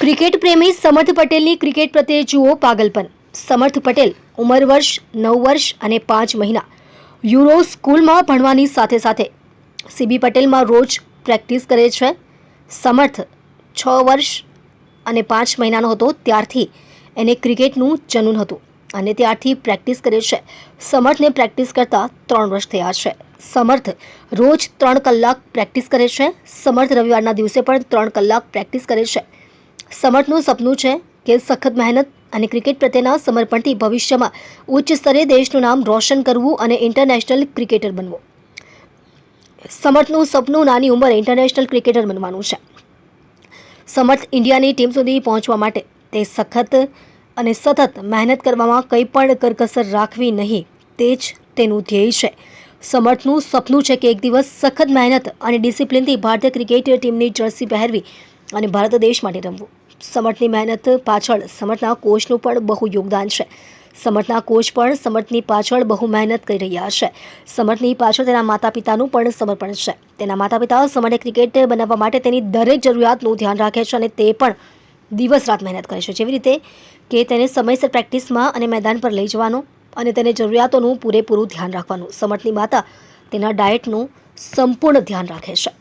Cricket પ્રેમી સમર્થ પટેલની ક્રિકેટ પ્રત્યે જુઓ પાગલપન। સમર્થ પટેલ ઉંમર વર્ષ 9 વર્ષ અને 5 મહિના યુરો સ્કૂલમાં ભણવાની સાથે સાથે સીબી પટેલમાં રોજ પ્રેક્ટિસ કરે છે। સમર્થ 6 વર્ષ અને 5 મહિનાનો હતો ત્યારથી એને ક્રિકેટનું જનૂન હતું અને ત્યારથી પ્રેક્ટિસ કરે છે। સમર્થને પ્રેક્ટિસ કરતા 3 વર્ષ થયા છે। સમર્થ રોજ 3 કલાક પ્રેક્ટિસ કરે છે। સમર્થ રવિવારના દિવસે પણ 3 કલાક પ્રેક્ટિસ કરે છે। સમર્થનું સપનું છે કે સખત મહેનત અને ક્રિકેટ પ્રત્યેના સમર્પણથી ભવિષ્યમાં ઉચ્ચ સ્તરે દેશનું નામ રોશન કરવું અને ઇન્ટરનેશનલ ક્રિકેટર બનવું। સમર્થનું સપનું નાની ઉંમરે ઇન્ટરનેશનલ ક્રિકેટર બનવાનું છે। સમર્થ ઇન્ડિયાની ટીમ સુધી પહોંચવા માટે તે સખત અને સતત મહેનત કરવામાં કંઈ પણ કરકસર રાખવી નહીં, તે જ તેનું ધ્યેય છે। સમર્થનું સપનું છે કે એક દિવસ સખત મહેનત અને ડિસિપ્લિનથી ભારતીય ક્રિકેટ ટીમની જર્સી પહેરવી અને ભારત દેશ માટે રમવું। સમર્થની મહેનત પાછળ સમર્થના કોચનું પણ બહુ યોગદાન છે। સમર્થના કોચ પણ સમર્થની પાછળ બહુ મહેનત કરી રહ્યા છે। સમર્થની પાછળ તેના માતા પિતાનું પણ સમર્પણ છે। તેના માતા પિતા સમર્થને ક્રિકેટ બનાવવા માટે તેની દરેક જરૂરિયાતનું ધ્યાન રાખે છે અને તે પણ દિવસ રાત મહેનત કરે છે, જેવી રીતે કે તેને સમયસર પ્રેક્ટિસમાં અને મેદાન પર લઈ જવાનું અને તેને જરૂરિયાતોનું પૂરેપૂરું ધ્યાન રાખવાનું। સમર્થની માતા તેના ડાયટનું સંપૂર્ણ ધ્યાન રાખે છે।